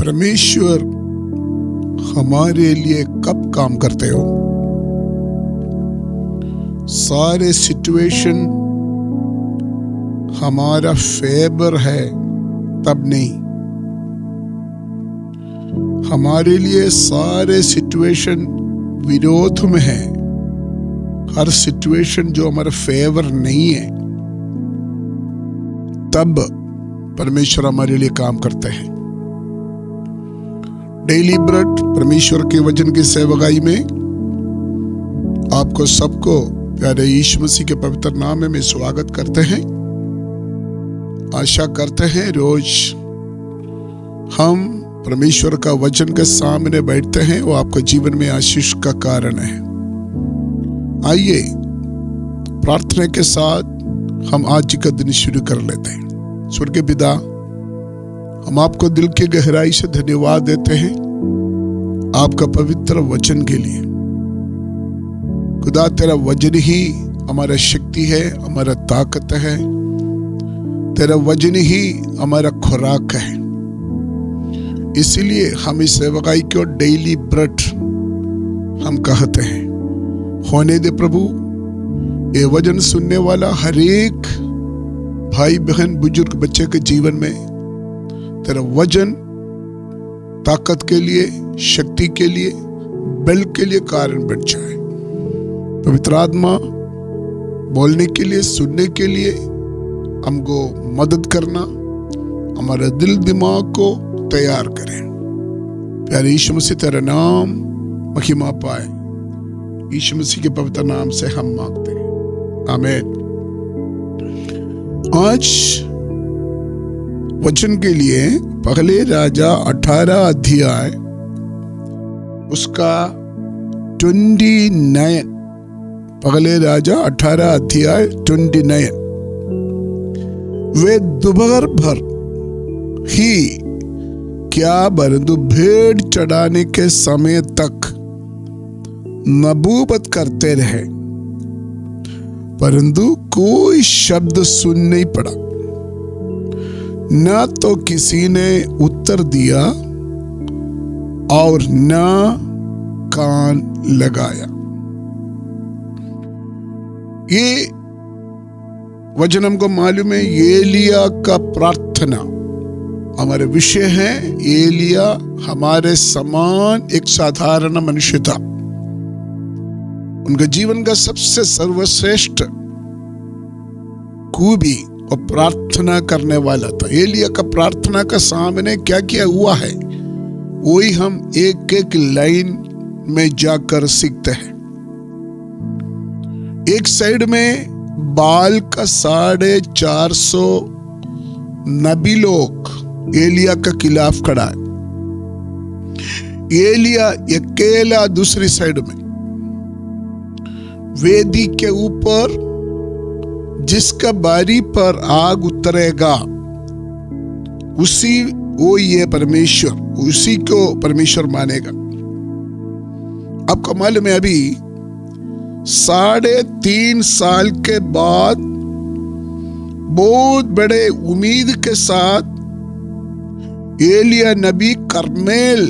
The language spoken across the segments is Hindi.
परमेश्वर हमारे लिए कब काम करते हो? सारे सिचुएशन हमारा फेवर है तब नहीं। हमारे लिए सारे सिचुएशन विरोध में है। हर सिचुएशन जो हमारा फेवर नहीं है तब परमेश्वर हमारे लिए काम करते हैं। डेली ब्रेड परमेश्वर के वचन की सेवकाई में आपको सबको प्यारे यीशु मसीह के पवित्र नाम में स्वागत करते हैं। आशा करते हैं रोज हम परमेश्वर का वचन के सामने बैठते हैं, वो आपके जीवन में आशीष का कारण है। आइए प्रार्थना के साथ हम आज का दिन शुरू कर लेते हैं। स्वर्गीय पिता, हम आपको दिल की गहराई से धन्यवाद देते हैं आपका पवित्र वचन के लिए। खुदा, तेरा वचन ही हमारा शक्ति है, हमारा ताकत है। तेरा वचन ही हमारा खुराक है। इसीलिए हम इस सेवकाई को डेली ब्रेड हम कहते हैं। होने दे प्रभु, ये वचन सुनने वाला हर एक भाई बहन बुजुर्ग बच्चे के जीवन में तेरा वचन ताकत के लिए, शक्ति के लिए, बल के लिए कारण बन जाए। पवित्र आत्मा बोलने के लिए, सुनने के लिए हमको मदद करना, हमारे दिल दिमाग को तैयार करें। प्यारे यीशु मसीह, तेरा नाम महिमा पाए। यीशु मसीह के पवित्र नाम से हम मांगते हैं, आमीन। आज वचन के लिए पहले राजा 18 अध्याय उसका 29। पहले राजा 18 अध्याय 29। वे दोपहर भर ही क्या परंतु भेंट चढ़ाने के समय तक नबूवत करते रहे, परंतु कोई शब्द सुन नहीं पड़ा। न तो किसी ने उत्तर दिया और न कान लगाया। ये वचन हमको मालूम है, एलिया का प्रार्थना हमारे विषय है। एलिया हमारे समान एक साधारण मनुष्य था। उनका जीवन का सबसे सर्वश्रेष्ठ खूबी और प्रार्थना करने वाला था। एलिया का प्रार्थना का सामने क्या क्या हुआ है वही हम एक एक लाइन में जाकर सीखते हैं। एक साइड में बाल का 450 नबी लोग एलिया का खिलाफ खड़ा है। एलिया अकेला दूसरी साइड में वेदी के ऊपर जिसका बारी पर आग उतरेगा उसी वो ये परमेश्वर, उसी को परमेश्वर मानेगा। आपको मालूम है, अभी 3.5 साल के बाद बहुत बड़े उम्मीद के साथ एलिया नबी करमेल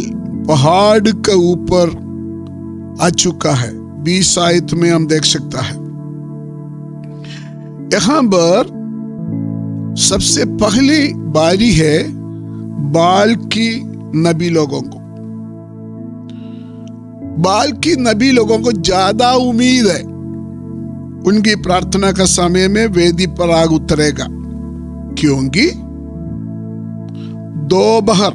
पहाड़ के ऊपर आ चुका है। 20 आयत में हम देख सकता है। यहां पर सबसे पहली बारी है बाल की नबी लोगों को। बाल की नबी लोगों को ज्यादा उम्मीद है उनकी प्रार्थना का समय में वेदी पर आग उतरेगा, क्योंकि दोपहर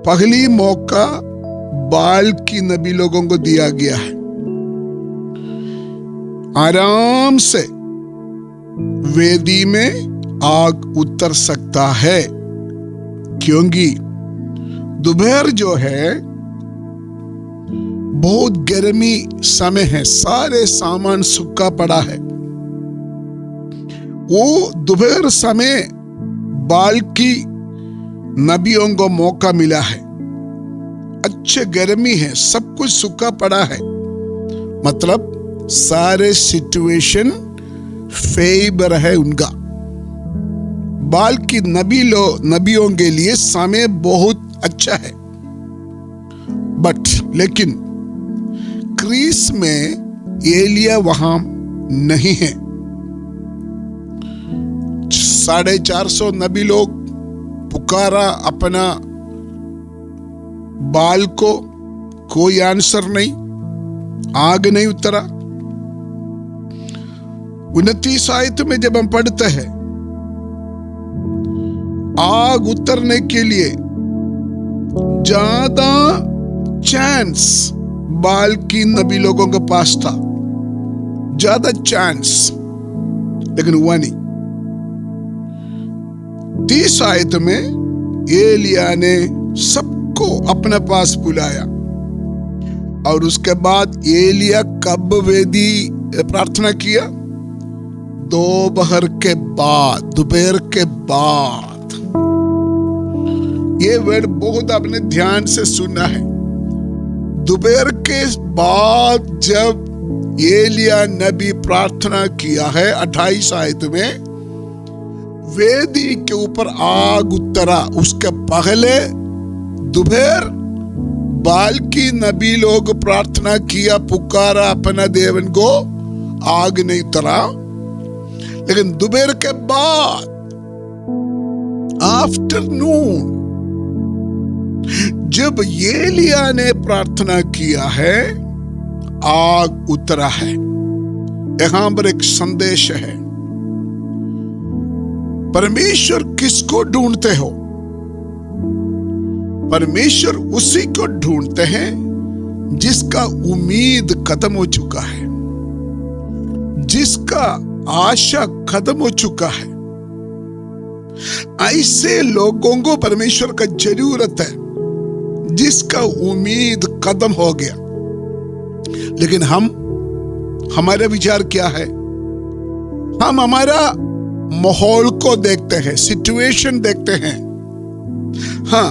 पहली मौका बाल की नबी लोगों को दिया गया है। आराम से वेदी में आग उतर सकता है, क्योंकि दोपहर जो है बहुत गर्मी समय है, सारे सामान सूखा पड़ा है। वो दोपहर समय बाल की नबियों को मौका मिला है। अच्छे गर्मी है, सब कुछ सूखा पड़ा है, मतलब सारे सिचुएशन फेवर है उनका। बाल की नबियों के लिए समय बहुत अच्छा है, लेकिन क्रीस में एलिया वहां नहीं है। 450 नबी लोग पुकारा अपना बाल को, कोई आंसर नहीं, आग नहीं उतरा। 29 आयत में जब हम पढ़ते हैं, आग उतरने के लिए ज्यादा चांस बाल की नबी लोगों के पास था, ज्यादा चांस, लेकिन हुआ नहीं। 30 आयत में एलिया ने सबको अपने पास बुलाया, और उसके बाद एलिया कब वेदी प्रार्थना किया? दोपहर के बाद। ये वर्ड बहुत आपने ध्यान से सुना है। दोपहर के बाद जब एलिया नबी प्रार्थना किया है, 28 आयत में वेदी के ऊपर आग उतरा। उसके पहले दोपहर बाल की नबी लोग प्रार्थना किया, पुकारा अपना देवन को, आग नहीं उतरा। लेकिन दोपहर के बाद, आफ्टरनून, जब एलिया ने प्रार्थना किया है, आग उतरा है। यहां पर एक संदेश है। परमेश्वर किसको ढूंढते हो? परमेश्वर उसी को ढूंढते हैं जिसका उम्मीद खत्म हो चुका है, जिसका आशा खत्म हो चुका है। ऐसे लोगों को परमेश्वर का जरूरत है, जिसका उम्मीद खत्म हो गया। लेकिन हमारा विचार क्या है? हम हमारा माहौल को देखते हैं, सिचुएशन देखते हैं। हाँ,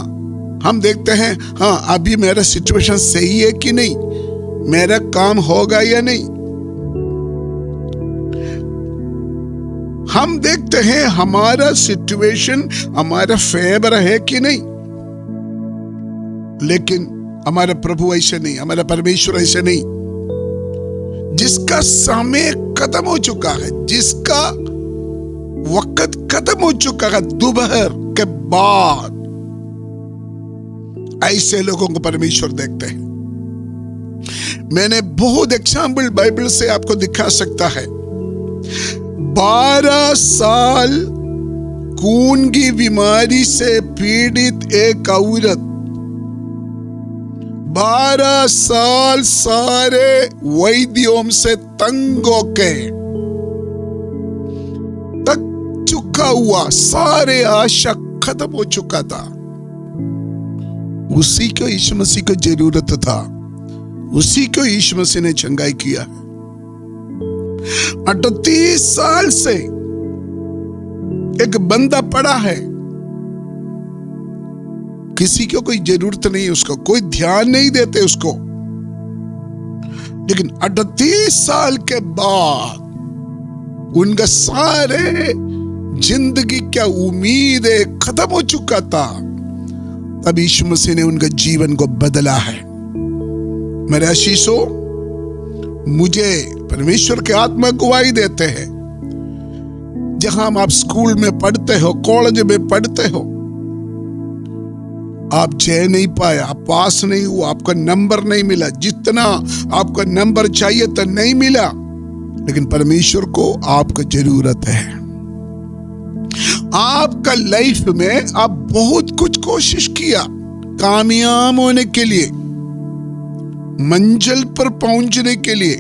हम देखते हैं, हाँ अभी मेरा सिचुएशन सही है कि नहीं, मेरा काम होगा या नहीं। हम देखते हैं हमारा सिचुएशन हमारा फेवर है कि नहीं। लेकिन हमारा प्रभु ऐसे नहीं, हमारा परमेश्वर ऐसे नहीं। जिसका समय खत्म हो चुका है, जिसका वक्त खत्म हो चुका है, दोपहर के बाद, ऐसे लोगों को परमेश्वर देखते हैं। मैंने बहुत एग्जाम्पल बाइबल से आपको दिखा सकता है। 12 साल खून की बीमारी से पीड़ित एक औरत, 12 साल सारे वैद्यों से तंग होके, तक चुका हुआ, सारे आशा खत्म हो चुका था। उसी को यीशु मसीह को जरूरत था, उसी को यीशु मसीह ने चंगाई किया। 38 साल से एक बंदा पड़ा है, किसी को कोई जरूरत नहीं, उसको कोई ध्यान नहीं देते उसको। लेकिन 38 साल के बाद उनका सारे जिंदगी क्या उम्मीद है खत्म हो चुका था। तब यीशु मसीह ने उनका जीवन को बदला है। मेरे आशीषों, मुझे परमेश्वर के आत्मा गवाही देते हैं। जहां आप स्कूल में पढ़ते हो, कॉलेज में पढ़ते हो, आप जय नहीं पाए, आप पास नहीं हुआ, आपका नंबर नहीं मिला, जितना आपका नंबर चाहिए था नहीं मिला, लेकिन परमेश्वर को आपको जरूरत है। आपका लाइफ में आप बहुत कुछ कोशिश किया कामयाब होने के लिए, मंजिल पर पहुंचने के लिए,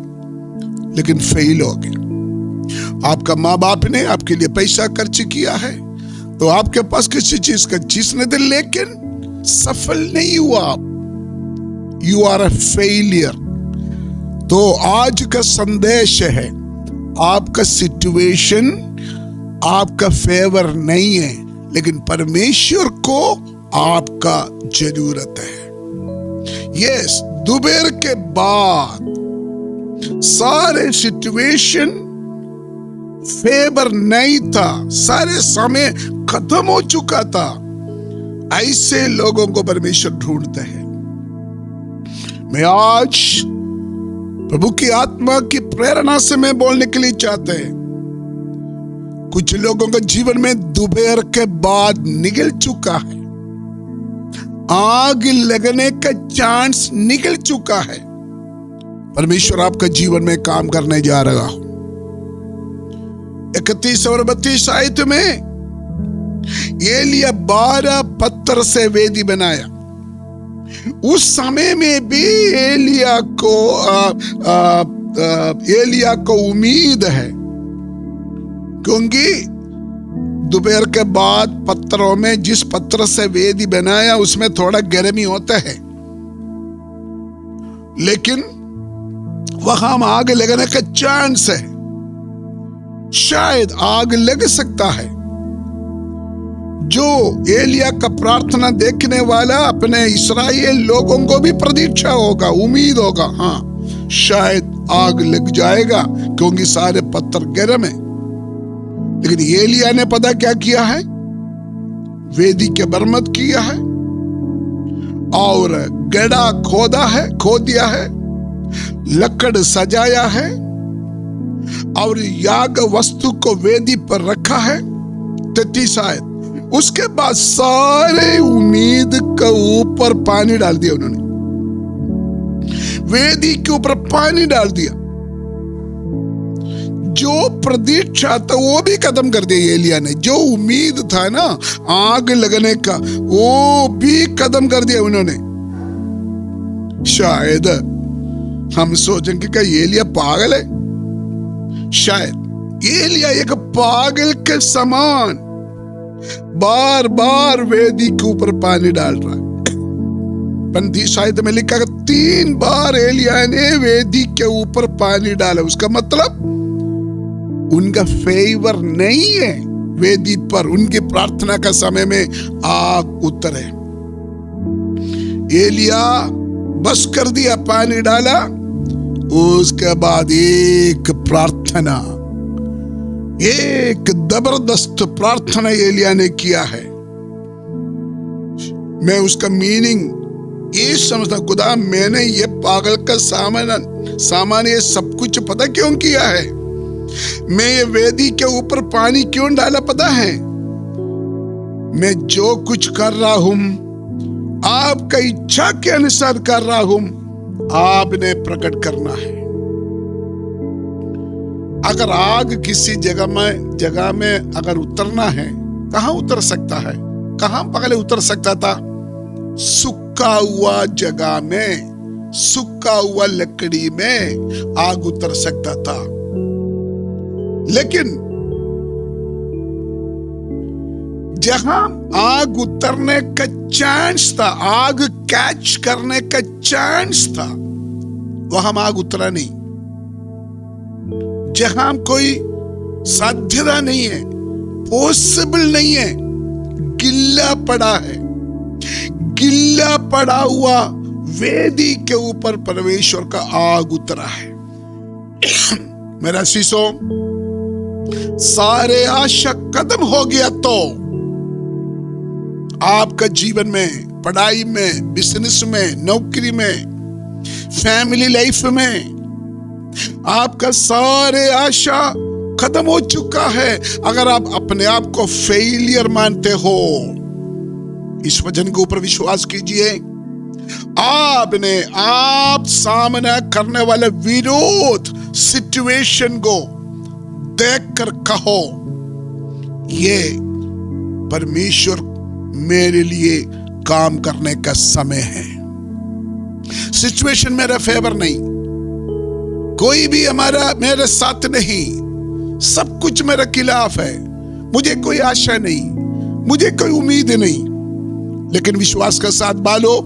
लेकिन फेल हो गया। आपका माँ बाप ने आपके लिए पैसा खर्च किया है, तो आपके पास किसी चीज का चीज नहीं थे, लेकिन सफल नहीं हुआ आप। You are a failure. तो आज का संदेश है, आपका सिचुएशन आपका फेवर नहीं है, लेकिन परमेश्वर को आपका जरूरत है। यस, दोपहर के बाद सारे सिचुएशन फेवर नहीं था, सारे समय खत्म हो चुका था, ऐसे लोगों को परमेश्वर ढूंढते हैं। मैं आज प्रभु की आत्मा की प्रेरणा से मैं बोलने के लिए चाहते हैं, कुछ लोगों के जीवन में दोपहर के बाद निकल चुका है, आग लगने का चांस निकल चुका है। परमेश्वर आपका जीवन में काम करने जा रहा हो। 31 और 32 आयत में एलिया 12 पत्थर से वेदी बनाया। उस समय में भी एलिया को उम्मीद है, क्योंकि दोपहर के बाद पत्थरों में जिस पत्थर से वेदी बनाया उसमें थोड़ा गर्मी होता है, लेकिन वहां आग लगने का चांस है, शायद आग लग सकता है। जो एलिया का प्रार्थना देखने वाला अपने इस्राएल लोगों को भी प्रतीक्षा होगा, उम्मीद होगा, हाँ शायद आग लग जाएगा, क्योंकि सारे पत्थर गर्म है। लेकिन एलिया ने पता क्या किया है, वेदी के बरमद किया है और गड्ढा खोद दिया है, लकड़ सजाया है और याग वस्तु को वेदी पर रखा है। 33 आयत, उसके बाद सारे उम्मीद के ऊपर पानी डाल दिया उन्होंने, वेदी के ऊपर पानी डाल दिया। जो प्रतीक्षा था वो भी खत्म कर दिया एलिया ने, जो उम्मीद था ना आग लगने का वो भी खत्म कर दिया उन्होंने। शायद हम सोचेंगे क्या एलिया पागल है? शायद एलिया एक पागल के समान बार बार वेदी के ऊपर पानी डाल रहा है। 35 आयत में लिखा 3 बार एलिया ने वेदी के ऊपर पानी डाला। उसका मतलब उनका फेवर नहीं है वेदी पर, उनकी प्रार्थना का समय में आग उतरे। एलिया बस कर दिया, पानी डाला, उसके बाद एक प्रार्थना, एक जबरदस्त प्रार्थना एलिया ने किया है। मैं उसका मीनिंग ये समझता, खुदा मैंने ये पागल का सामान ये सब कुछ पता क्यों किया है? मैं ये वेदी के ऊपर पानी क्यों डाला पता है? मैं जो कुछ कर रहा हूं आपका इच्छा के अनुसार कर रहा हूं, आपने प्रकट करना है। अगर आग किसी जगह में अगर उतरना है, कहां उतर सकता है? कहां पहले उतर सकता था? सूखा हुआ जगह में, सूखा हुआ लकड़ी में आग उतर सकता था। लेकिन जहां आग उतरने का चांस था, आग कैच करने का चांस था, वहां आग उतरा नहीं। जहां कोई साध्यता नहीं है, पॉसिबल नहीं है, गिल्ला पड़ा है, गिल्ला पड़ा हुआ वेदी के ऊपर परमेश्वर का आग उतरा है। मेरा शीशो, सारे आशा खत्म हो गया तो आपका जीवन में, पढ़ाई में, बिजनेस में, नौकरी में, फैमिली लाइफ में आपका सारे आशा खत्म हो चुका है। अगर आप अपने आप को फेलियर मानते हो, इस वचन के ऊपर विश्वास कीजिए। आप सामना करने वाले विरोध सिचुएशन को देखकर कहो, ये परमेश्वर मेरे लिए काम करने का समय है। सिचुएशन मेरा फेवर नहीं, कोई भी मेरे साथ नहीं, सब कुछ मेरे खिलाफ है, मुझे कोई आशा नहीं, मुझे कोई उम्मीद नहीं। लेकिन विश्वास के साथ बालो,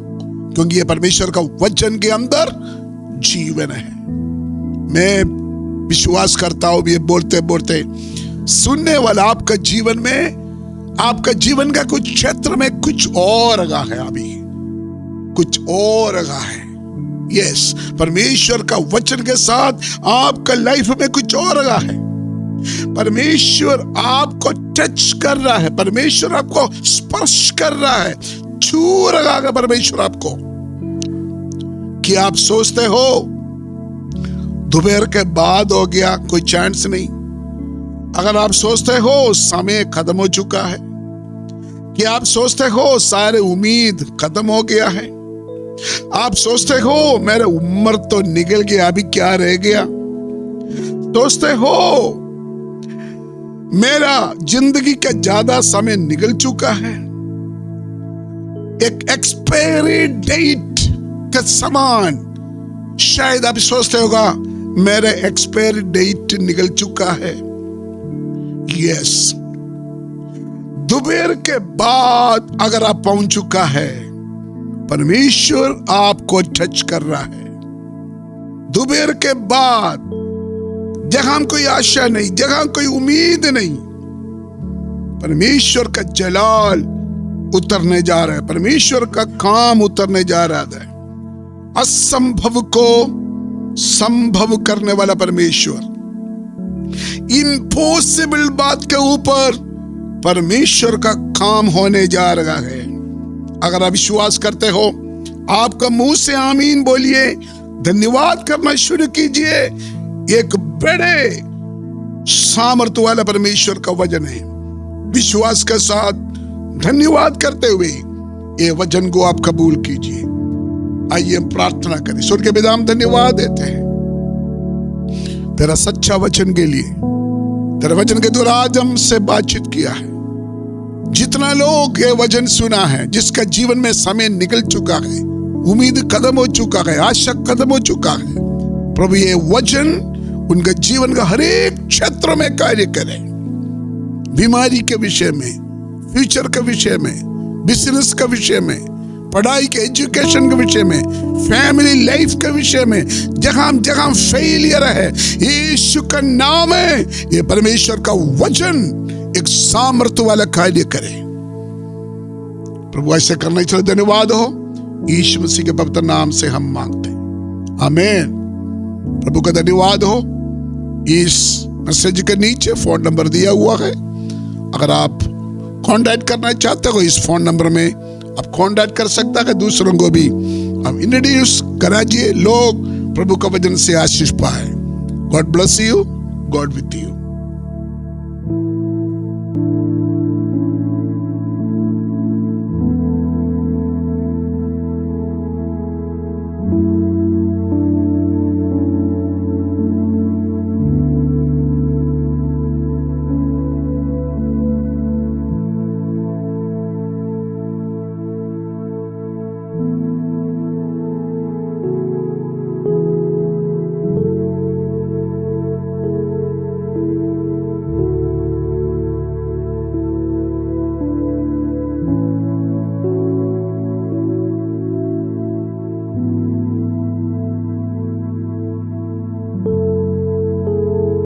क्योंकि ये परमेश्वर का वचन के अंदर जीवन है। मैं विश्वास करता हूं, ये बोलते बोलते सुनने वाला आपका जीवन में, आपका जीवन का कुछ क्षेत्र में कुछ और लगा है, अभी कुछ और लगा है। यस, परमेश्वर का वचन के साथ आपका लाइफ में कुछ और लगा है। परमेश्वर आपको टच कर रहा है, परमेश्वर आपको स्पर्श कर रहा है, छू रहा है परमेश्वर आपको। कि आप सोचते हो दोपहर के बाद हो गया, कोई चांस नहीं। अगर आप सोचते हो समय खत्म हो चुका है, कि आप सोचते हो सारे उम्मीद खत्म हो गया है, आप सोचते हो मेरा उम्र तो निकल गया, अभी क्या रह गया, सोचते हो मेरा जिंदगी का ज्यादा समय निकल चुका है, एक एक्सपायरी डेट का समान शायद आप सोचते होगा मेरे एक्सपायरी डेट निकल चुका है। यस, दोपहर के बाद अगर आप पहुंच चुका है, परमेश्वर आपको टच कर रहा है। दोपहर के बाद जहां कोई आशा नहीं, जहां कोई उम्मीद नहीं, परमेश्वर का जलाल उतरने जा रहा है, परमेश्वर का काम उतरने जा रहा है। असंभव को संभव करने वाला परमेश्वर, इम्पॉसिबल बात के ऊपर परमेश्वर का काम होने जा रहा है। अगर आप विश्वास करते हो, आपका मुंह से आमीन बोलिए, धन्यवाद करना शुरू कीजिए। एक बड़े सामर्थ्य वाला परमेश्वर का वचन है। विश्वास के साथ धन्यवाद करते हुए ये वचन को आप कबूल कीजिए। आइए हम प्रार्थना करें। स्वर्ग के पिता, हम धन्यवाद देते हैं तेरा सच्चा वचन के लिए। तेरे वचन के द्वारा आज हमसे बातचीत किया है। जितना लोग ये वचन सुना है, जिसका जीवन में समय निकल चुका है, उम्मीद खत्म हो चुका है, आशा खत्म हो चुका है, प्रभु ये वचन उनका जीवन का हर एक क्षेत्र में कार्य करे। बीमारी के विषय में, फ्यूचर के विषय में, बिजनेस के विषय में, पढ़ाई के एजुकेशन के विषय में, फैमिली लाइफ के विषय में, जहां जहां फेलियर है, यीशु का नाम है, ये परमेश्वर का वचन एक सामर्थ्य वाला कार्य करे। प्रभु ऐसे करना चाहिए। धन्यवाद हो, यीशु मसीह के पवित्र नाम से हम मांगते हैं, आमीन। प्रभु का धन्यवाद हो। इस मैसेज के नीचे फोन नंबर दिया हुआ है। अगर आप कांटेक्ट करना चाहते हो, इस फोन नंबर में आप कांटेक्ट कर सकता है। दूसरों को भी आप इंट्रोड्यूस कराइए, लोग प्रभु का वचन से आशीष पाए। God bless you, God with you.